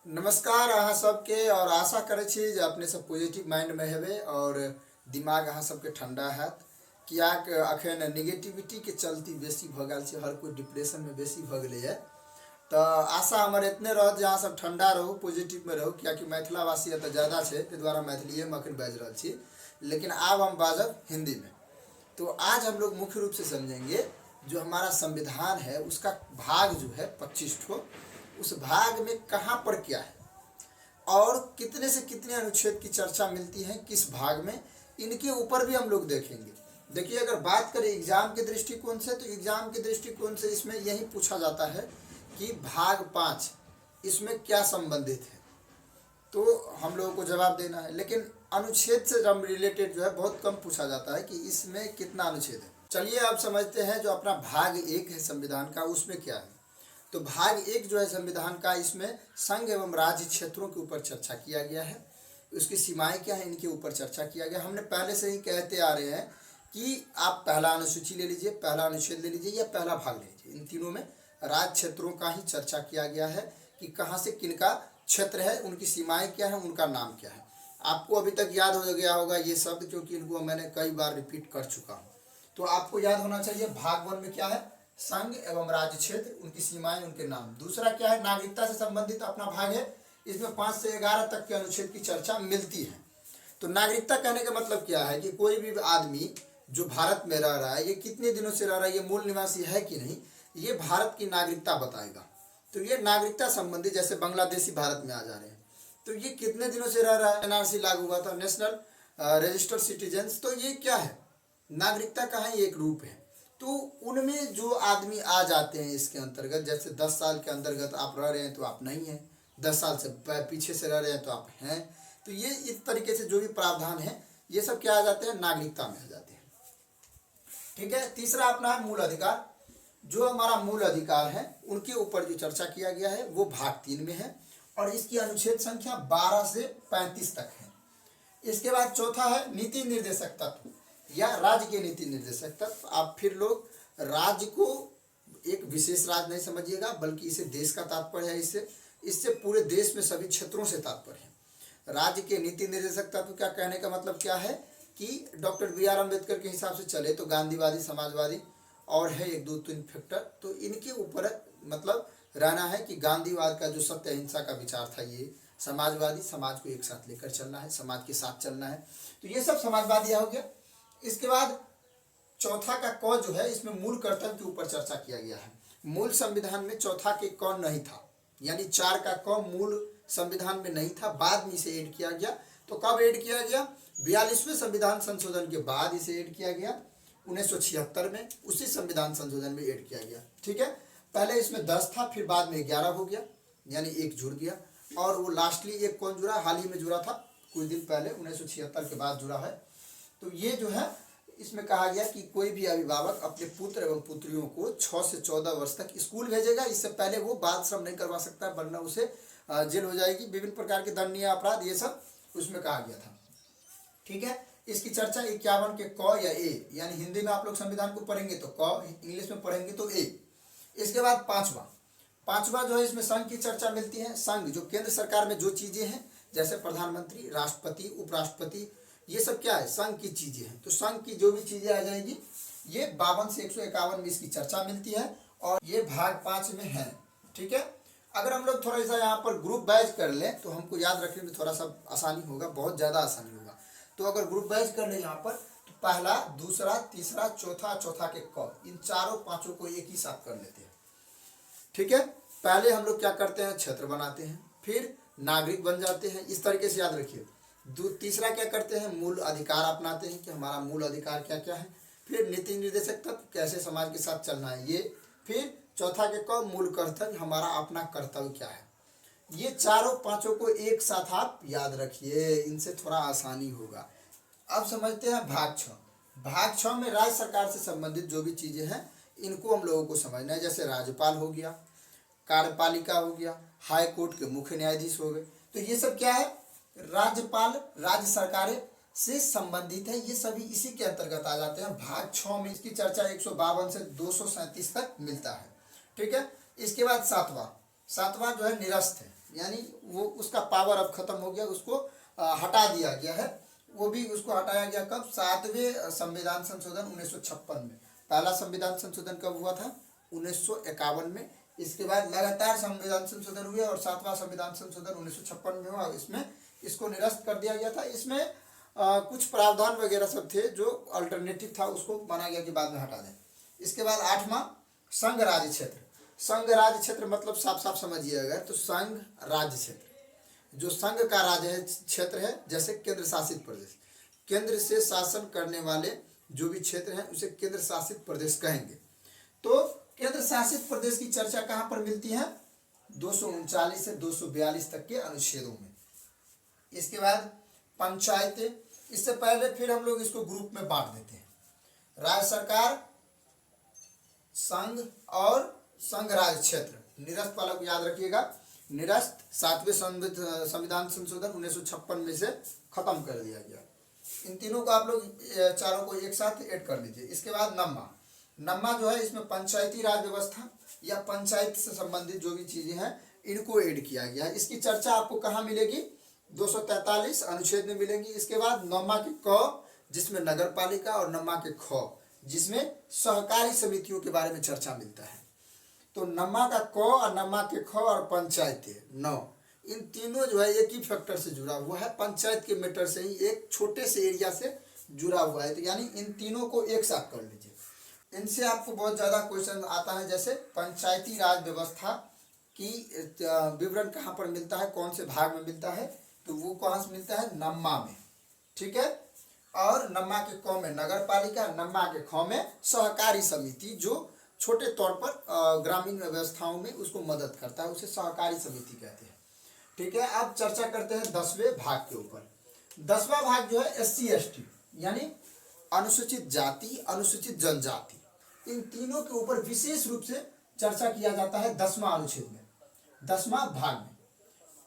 नमस्कार अहाँ सबके और आशा करै छी जे अपने सब पॉजिटिव माइंड में हेबे और दिमाग अहाँ सबके ठंडा हैत। कियाक अखन निगेटिविटी के चलती बेसी भ गेल छै, हर कोई डिप्रेशन में बेसी भ गेलै है। तो आशा हमर एतने रहत जे अहाँ सब ठंडा रहू, पॉजिटिव में रहू, कियाकि मैथिलावासी एतऽ ज़्यादा छै, ताहि दुआरे मैथिलीए में अखन बाजि रहल छी। लेकिन अब हम बाजब हिंदी में। तो आज हम लोग मुख्य रूप से समझेंगे जो हमारा संविधान है उसका भाग जो है 25 ठो, उस भाग में कहाँ पर क्या है और कितने से कितने अनुच्छेद की चर्चा मिलती है किस भाग में, इनके ऊपर भी हम लोग देखेंगे। देखिए, अगर बात करें एग्जाम के दृष्टिकोण से, तो एग्जाम के दृष्टिकोण से इसमें यही पूछा जाता है कि भाग 5 इसमें क्या संबंधित है, तो हम लोगों को जवाब देना है। लेकिन अनुच्छेद से जब रिलेटेड जो है बहुत कम पूछा जाता है कि इसमें कितना अनुच्छेद है। चलिए अब समझते हैं जो अपना भाग 1 है संविधान का, उसमें क्या है। तो भाग 1 जो है संविधान का, इसमें संघ एवं राज्य क्षेत्रों के ऊपर चर्चा किया गया है। उसकी सीमाएं क्या है, इनके ऊपर चर्चा किया गया। हमने पहले से ही कहते आ रहे हैं कि आप पहला अनुसूची ले लीजिए, पहला अनुच्छेद ले लीजिए या पहला भाग ले लीजिए, इन तीनों में राज्य क्षेत्रों का ही चर्चा किया गया है कि कहाँ से किनका क्षेत्र है, उनकी सीमाएं क्या है, उनका नाम क्या है। आपको अभी तक याद हो गया होगा ये शब्द, क्योंकि इनको मैंने कई बार रिपीट कर चुका हूँ। तो आपको याद होना चाहिए भाग 1 में क्या है, संघ एवं राज्य क्षेत्र, उनकी सीमाएं, उनके नाम। दूसरा क्या है, नागरिकता से संबंधित अपना भाग है, इसमें 5 से 11 तक के अनुच्छेद की चर्चा मिलती है। तो नागरिकता कहने का मतलब क्या है कि कोई भी आदमी जो भारत में रह रहा है, ये कितने दिनों से रह रहा है, ये मूल निवासी है कि नहीं, ये भारत की नागरिकता बताएगा। तो ये नागरिकता संबंधी, जैसे बांग्लादेशी भारत में आ जा रहे हैं, तो ये कितने दिनों से रह रहा है। एनआरसी लागू हुआ था, नेशनल रजिस्टर्ड सिटीजन्स, तो ये क्या है, नागरिकता का ही एक रूप है। तो उनमें जो आदमी आ जाते हैं इसके अंतर्गत, जैसे 10 साल के अंतर्गत आप रह रहे हैं तो आप नहीं हैं, 10 साल से पीछे से रह रहे हैं तो आप हैं। तो ये इस तरीके से जो भी प्रावधान है, ये सब क्या आ जाते हैं, नागरिकता में आ जाते हैं। ठीक है। तीसरा अपना है मूल अधिकार। जो हमारा मूल अधिकार है उनके ऊपर जो चर्चा किया गया है वो भाग 3 में है और इसकी अनुच्छेद संख्या 12 से 35 तक है। इसके बाद चौथा है नीति निर्देशक तत्व या राज्य के नीति निर्देशक तत्व। आप फिर लोग राज्य को एक विशेष राज्य नहीं समझिएगा, बल्कि इसे देश का तात्पर्य है। इससे पूरे देश में सभी क्षेत्रों से तात्पर्य है। राज्य के नीति निर्देशक तत्व क्या कहने का मतलब क्या है कि डॉक्टर BR अम्बेडकर के हिसाब से चले तो गांधीवादी, समाजवादी और है 1 2 3 फैक्टर, तो इनके ऊपर मतलब रहना है कि गांधीवाद का जो सत्य अहिंसा का विचार था, ये समाजवादी, समाज को एक साथ लेकर चलना है, समाज के साथ चलना है। तो ये सब समाजवादी हो गया। इसके बाद चौथा का क जो है, इसमें मूल कर्तव्य के ऊपर चर्चा किया गया है। मूल संविधान में चौथा के क नहीं था, यानी 4 का क मूल संविधान में नहीं था, बाद में इसे ऐड किया गया। तो कब ऐड किया गया, 42वें संविधान संशोधन के बाद इसे ऐड किया गया 1976 में, उसी संविधान संशोधन में ऐड किया गया। ठीक है। पहले इसमें 10 था, फिर बाद में 11 हो गया, यानी 1 जुड़ गया। और वो लास्टली एक कौन जुड़ा, हाल ही में जुड़ा था, कुछ दिन पहले 1976 के बाद जुड़ा है। तो ये जो है, इसमें कहा गया कि कोई भी अभिभावक अपने पुत्र एवं पुत्रियों को 6 से 14 वर्ष तक स्कूल भेजेगा। इससे पहले वो बाल श्रम नहीं करवा सकता, वरना उसे जेल हो जाएगी, विभिन्न प्रकार के दंडनीय अपराध, ये सब उसमें कहा गया था। ठीक है। इसकी चर्चा 51 के क या ए, यानी हिंदी में आप लोग संविधान को पढ़ेंगे तो क, इंग्लिश में पढ़ेंगे तो ए। इसके बाद पांचवा जो है, इसमें संघ की चर्चा मिलती है। संघ जो केंद्र सरकार में जो चीजें हैं, जैसे प्रधानमंत्री, राष्ट्रपति, उपराष्ट्रपति, ये सब क्या है, संघ की चीजें हैं। तो संघ की जो भी चीजें आ जाएगी, ये 52 से 151 में इसकी चर्चा मिलती है और ये भाग 5 में है। ठीक है। अगर हम लोग थोड़ा सा यहाँ पर ग्रुप वाइज कर लें तो हमको याद रखने में थोड़ा सा आसानी होगा, बहुत ज़्यादा आसानी होगा। तो अगर ग्रुप वाइज कर लें यहाँ पर, तो पहला, दूसरा, तीसरा, चौथा, चौथा के क, इन चारों पांचों को एक ही साथ कर लेते हैं। ठीक है। पहले हम लोग क्या करते हैं, क्षेत्र बनाते हैं, फिर नागरिक बन जाते हैं, इस तरीके से याद रखिए। तीसरा क्या करते हैं, मूल अधिकार अपनाते हैं कि हमारा मूल अधिकार क्या क्या है। फिर नीति निर्देशक तत्व, कैसे समाज के साथ चलना है ये। फिर चौथा के क, मूल कर्तव्य, हमारा अपना कर्तव्य क्या है। ये चारों पांचों को एक साथ आप याद रखिए, इनसे थोड़ा आसानी होगा। अब समझते हैं भाग 6। भाग 6 में राज्य सरकार से संबंधित जो भी चीजें हैं, इनको हम लोगों को समझना है। जैसे राज्यपाल हो गया, कार्यपालिका हो गया, हाई कोर्ट के मुख्य न्यायाधीश हो गए। तो ये सब क्या है, राज्यपाल, राज्य सरकारें से संबंधित है, ये सभी इसी के अंतर्गत आ जाते हैं। भाग 6 में इसकी चर्चा 152 से 237 तक मिलता है। ठीक है। इसके बाद सातवां जो है निरस्त है, यानी वो उसका पावर अब खत्म हो गया, उसको हटा दिया गया है। वो भी उसको हटाया गया कब? 7वें संविधान संशोधन 1956 में। पहला संविधान संशोधन कब हुआ था? 1951 में। इसके बाद लगातार संविधान संशोधन हुए और 7वां संविधान संशोधन 1956 में हुआ। इसमें इसको निरस्त कर दिया गया था। इसमें कुछ प्रावधान वगैरह सब थे जो अल्टरनेटिव था, उसको माना गया कि बाद में हटा दें। इसके बाद 8वां संघ राज्य क्षेत्र। संघ राज्य क्षेत्र मतलब साफ साफ समझिए अगर तो संघ राज्य क्षेत्र जो संघ का राज्य है क्षेत्र है, जैसे केंद्र शासित प्रदेश, केंद्र से शासन करने वाले जो भी क्षेत्र हैं उसे केंद्र शासित प्रदेश कहेंगे। तो केंद्र शासित प्रदेश की चर्चा कहाँ पर मिलती है? 239 से 242 तक के अनुच्छेदों में। इसके बाद पंचायतें। इससे पहले फिर हम लोग इसको ग्रुप में बांट देते हैं। राज्य सरकार, संघ और संघ राज्य क्षेत्र। निरस्त वाला को याद रखिएगा। निरस्त 7वें संविधान संशोधन 1956 में से खत्म कर दिया गया। इन तीनों को आप लोग चारों को एक साथ ऐड कर लीजिए। इसके बाद नम्मा। नम्मा जो है इसमें पंचायती राज व्यवस्था या पंचायत से संबंधित जो भी चीजें हैं इनको ऐड किया गया है। इसकी चर्चा आपको कहाँ मिलेगी? 243 अनुच्छेद में मिलेंगी। इसके बाद नम्मा के क जिसमें नगर पालिका और नम्मा के ख जिसमें सहकारी समितियों के बारे में चर्चा मिलता है। तो नम्मा का क और नम्मा के ख और पंचायतें 9, इन तीनों जो है एक ही फैक्टर से जुड़ा हुआ है। पंचायत के मैटर से ही एक छोटे से एरिया से जुड़ा हुआ है। तो यानी इन तीनों को एक साथ कर लीजिए। इनसे आपको बहुत ज़्यादा क्वेश्चन आता है, जैसे पंचायती राज व्यवस्था की विवरण कहाँ पर मिलता है, कौन से भाग में मिलता है? तो वो कहाँ से मिलता है? नम्मा में। ठीक है। और नम्मा के क में नगर पालिका, नम्मा के ख में सहकारी समिति जो छोटे तौर पर ग्रामीण व्यवस्थाओं में उसको मदद करता है, उसे सहकारी समिति कहते हैं। ठीक है। अब चर्चा करते हैं 10वें भाग के ऊपर। 10वां भाग जो है SC ST यानी अनुसूचित जाति, अनुसूचित जनजाति, इन तीनों के ऊपर विशेष रूप से चर्चा किया जाता है 10वां अनुच्छेद में, 10वां भाग में।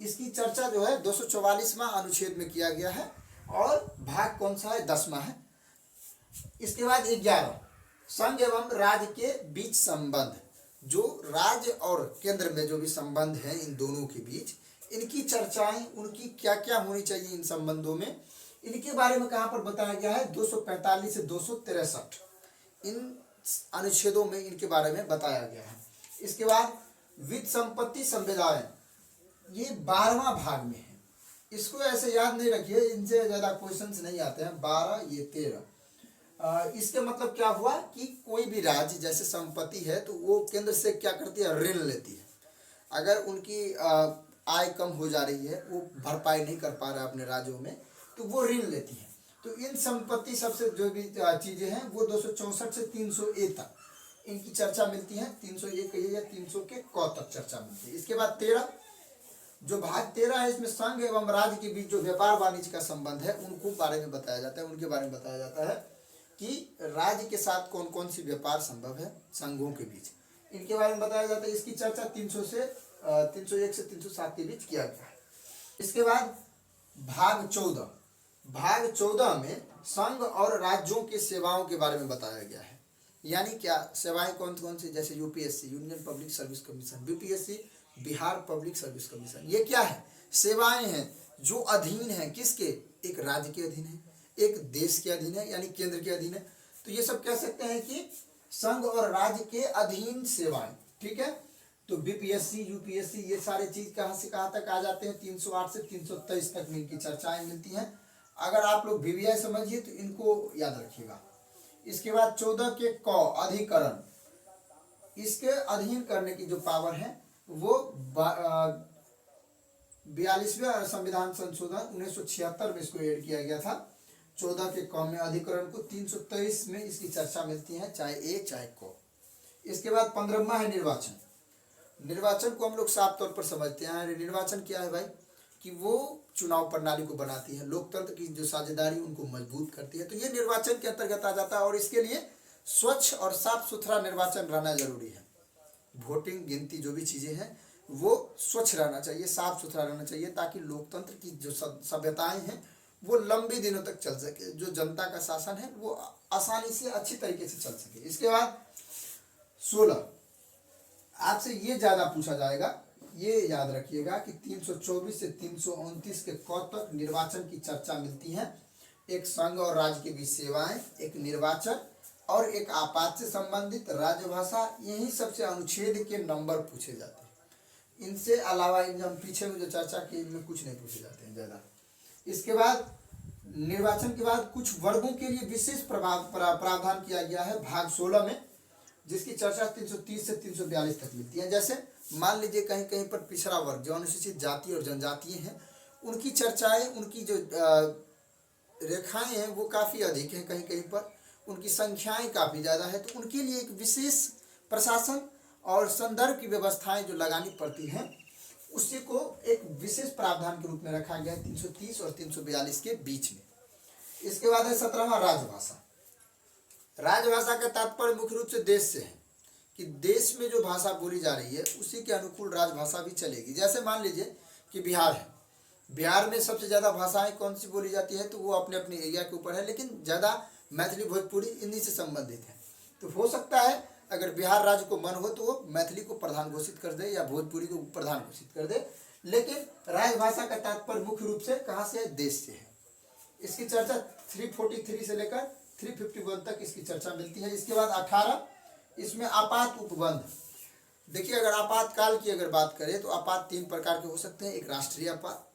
इसकी चर्चा जो है 244वां अनुच्छेद में किया गया है और भाग कौन सा है? 10वां है। इसके बाद 11 संघ एवं राज्य के बीच संबंध। जो राज्य और केंद्र में जो भी संबंध है इन दोनों के बीच, इनकी चर्चाएं, उनकी क्या क्या होनी चाहिए इन संबंधों में, इनके बारे में कहाँ पर बताया गया है? 245 से 263 इन अनुच्छेदों में इनके बारे में बताया गया है। इसके बाद वित्त संपत्ति संविदाएं, ये 12वां भाग में है। इसको ऐसे याद नहीं रखिए, इनसे ज़्यादा क्वेश्चंस नहीं आते हैं। 12 ये 13। इसके मतलब क्या हुआ कि कोई भी राज्य जैसे संपत्ति है तो वो केंद्र से क्या करती है? ऋण लेती है। अगर उनकी आय कम हो जा रही है, वो भरपाई नहीं कर पा रहा है अपने राज्यों में, तो वो ऋण लेती है। तो इन संपत्ति सबसे जो भी चीज़ें हैं वो 264 से 301 तक इनकी चर्चा मिलती है। 301 कहिए या 300 के क तक चर्चा मिलती है। इसके बाद 13 जो भाग 13 है, इसमें संघ एवं राज्य के बीच जो व्यापार वाणिज्य का संबंध है उनको बारे में बताया जाता है। उनके बारे में बताया जाता है कि राज्य के साथ कौन कौन सी व्यापार संभव है संघों के बीच, इनके बारे में बताया जाता है। इसकी चर्चा 301 से 307 के बीच किया गया है। इसके बाद भाग 14, भाग 14 में संघ और राज्यों की सेवाओं के बारे में बताया गया है। यानी क्या सेवाएं कौन कौन सी? जैसे UPSC union public service commission, BPSC Bihar public service commission. ये क्या है? सेवाएं हैं जो अधीन है किसके? एक राज्य के अधीन है, एक देश के अधीन है, यानी केंद्र के अधीन है। तो ये सब कह सकते हैं कि संघ और राज्य के अधीन सेवाएं। ठीक है। तो BPSC UPSC ये सारे चीज कहाँ से कहाँ तक आ जाते हैं? 308 से 323 तक में इनकी चर्चाएं मिलती हैं। अगर आप लोग VVI समझिए तो इनको याद रखिएगा। इसके बाद 14 के क अधिकरण, इसके अधीन करने की जो पावर है वो 42वें संविधान संशोधन 1976 में इसको ऐड किया गया था। 14 के क में अधिकरण को 323 में इसकी चर्चा मिलती है, चाहे ए चाहे को। इसके बाद 15वां है निर्वाचन। निर्वाचन को हम लोग साफ तौर पर समझते हैं। निर्वाचन क्या है भाई? कि वो चुनाव प्रणाली को बनाती है, लोकतंत्र की जो साझेदारी उनको मजबूत करती है। तो ये निर्वाचन के अंतर्गत आ जाता है और इसके लिए स्वच्छ और साफ सुथरा निर्वाचन रहना जरूरी है। वोटिंग गिनती जो भी चीज़ें हैं वो स्वच्छ रहना चाहिए, साफ सुथरा रहना चाहिए, ताकि लोकतंत्र की जो सभ्यताएं हैं वो लंबे दिनों तक चल सके, जो जनता का शासन है वो आसानी से अच्छी तरीके से चल सके। इसके बाद 16 आपसे ये ज़्यादा पूछा जाएगा ये याद रखिएगा कि 324 से 329 के क तक निर्वाचन की चर्चा मिलती है। एक संघ और राज्य के बीच सेवाएं, एक निर्वाचन और एक आपात से संबंधित राजभाषा, यही सबसे अनुच्छेद के नंबर पूछे जाते हैं। इनसे अलावा इन हम पीछे में जो चर्चा की इनमें कुछ नहीं पूछे जाते हैं ज़्यादा। इसके बाद निर्वाचन के बाद कुछ वर्गों के लिए विशेष प्रावधान किया गया है भाग 16 में, जिसकी चर्चा 330 से 342 तक मिलती है। जैसे मान लीजिए कहीं कहीं पर पिछड़ा वर्ग जो अनुसूचित जाति और जनजातीय हैं, उनकी चर्चाएं, उनकी जो रेखाएं हैं वो काफ़ी अधिक हैं, कहीं कहीं पर उनकी संख्याएं काफ़ी ज़्यादा है, तो उनके लिए एक विशेष प्रशासन और संदर्भ की व्यवस्थाएं जो लगानी पड़ती हैं, उसी को एक विशेष प्रावधान के रूप में रखा गया है 330 और 342 के बीच में। इसके बाद है 17वां राजभाषा। राजभाषा का तात्पर्य मुख्य रूप से देश से है कि देश में जो भाषा बोली जा रही है उसी के अनुकूल राजभाषा भी चलेगी। जैसे मान लीजिए कि बिहार है, बिहार में सबसे ज़्यादा भाषाएं कौन सी बोली जाती है, तो वो अपने अपने एरिया के ऊपर है, लेकिन ज़्यादा मैथिली भोजपुरी इन्हीं से संबंधित है। तो हो सकता है अगर बिहार राज्य को मन हो तो वो मैथिली को प्रधान घोषित कर दे या भोजपुरी को प्रधान घोषित कर दे, लेकिन राजभाषा का तात्पर्य मुख्य रूप से कहाँ से है, देश से है। इसकी चर्चा 343 से लेकर 351 तक इसकी चर्चा मिलती है। इसके बाद 18, इसमें आपात उपबंध। देखिए अगर आपातकाल की अगर बात करें तो आपात 3 प्रकार के हो सकते हैं। एक राष्ट्रीय आपात,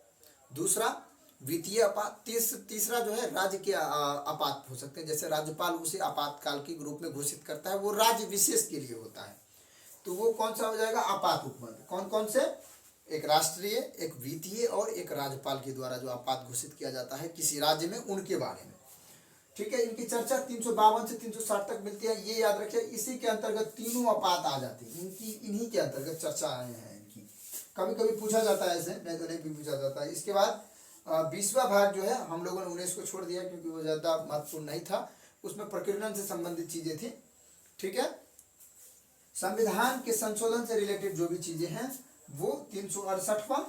दूसरा वित्तीय आपात, तीसरा जो है राज्य के आपात हो सकते हैं। जैसे राज्यपाल उसे आपातकाल के रूप में घोषित करता है, वो राज्य विशेष के लिए होता है, तो वो कौन सा हो जाएगा, आपात उपबंध। कौन कौन से, एक राष्ट्रीय, एक वित्तीय और एक राज्यपाल के द्वारा जो आपात घोषित किया जाता है किसी राज्य में, उनके बारे में। ठीक है, इनकी चर्चा 352 से 360 तक मिलती है। ये याद रखिए, इसी के अंतर्गत तीनों आपात आ जाते हैं, इनकी इन्हीं के अंतर्गत चर्चा आए हैं इनकी। कभी कभी पूछा जाता है ऐसे, नहीं तो नहीं भी पूछा जाता है। इसके बाद 20वां भाग जो है हम लोगों ने 19 को छोड़ दिया क्योंकि वो ज़्यादा महत्वपूर्ण नहीं था, उसमें प्रकीर्णन से संबंधित चीज़ें थी। ठीक है, संविधान के संशोधन से रिलेटेड जो भी चीज़ें हैं वो 368वां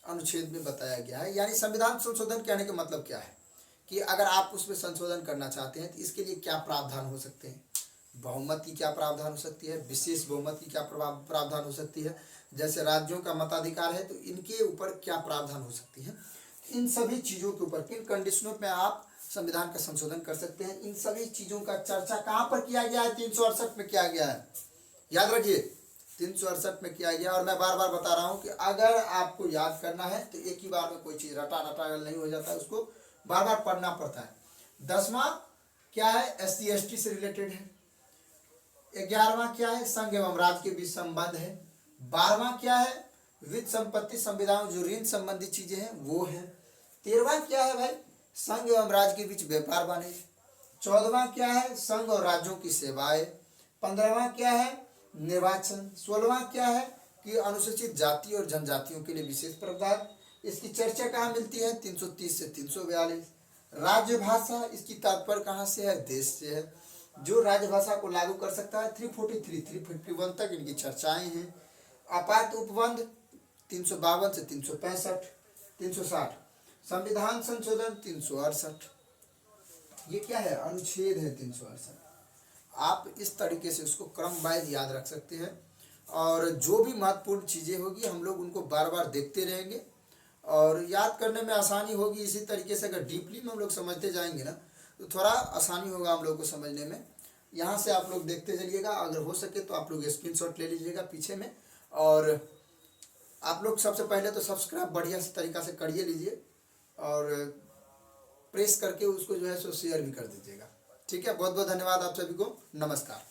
अनुच्छेद में बताया गया है। यानी संविधान संशोधन कहने का मतलब क्या है कि अगर आप उसमें संशोधन करना चाहते हैं तो इसके लिए क्या प्रावधान हो सकते हैं, बहुमत की क्या प्रावधान हो सकती है, विशेष बहुमत की क्या प्रावधान हो सकती है, जैसे राज्यों का मताधिकार है तो इनके ऊपर क्या प्रावधान हो सकती है। इन सभी चीज़ों के ऊपर किन कंडीशनों में आप संविधान का संशोधन कर सकते हैं, इन सभी चीज़ों का चर्चा कहाँ पर किया गया है, 368 में किया गया है। याद रखिए 368 में किया गया। और मैं बार बार बता रहा हूँ कि अगर आपको याद करना है तो एक ही बार में कोई चीज़ रटा नहीं हो जाता है, उसको बार बार पढ़ना पड़ता है। 10वां क्या है, SC/ST से रिलेटेड है। 11वां क्या है, संघ एवं राज्य के बीच संबंध है। 12वां क्या है, वित्त संपत्ति संविदाओं जो ऋण संबंधी चीजें हैं वो है। 13वां क्या है भाई, संघ एवं राज्य के बीच व्यापार वाणिज्य। 14वां क्या है, संघ और राज्यों की सेवाएं। 15वां क्या है, निर्वाचन। 16वां क्या है कि अनुसूचित जाति और जनजातियों के लिए विशेष प्रावधान। इसकी चर्चा कहाँ मिलती है, 330 से 342। राजभाषा, इसकी तात्पर्य कहाँ से है, देश से है। जो राजभाषा को लागू कर सकता है 343 351 तक इनकी चर्चाएं हैं। आपात उपबंध 352 से 365 360। संविधान संशोधन 368। ये क्या है, अनुच्छेद है 368। आप इस तरीके से उसको क्रम वाइज याद रख सकते हैं और जो भी महत्वपूर्ण चीज़ें होगी हम लोग उनको बार बार देखते रहेंगे और याद करने में आसानी होगी। इसी तरीके से अगर डीपली में हम लोग समझते जाएंगे ना तो थोड़ा आसानी होगा हम लोग को समझने में। यहाँ से आप लोग देखते चलिएगा, अगर हो सके तो आप लोग स्क्रीनशॉट ले लीजिएगा पीछे में। और आप लोग सबसे पहले तो सब्सक्राइब बढ़िया से तरीका से करिए लीजिए और प्रेस करके उसको जो है सो शेयर भी कर दीजिएगा। ठीक है, बहुत बहुत धन्यवाद आप सभी को, नमस्कार।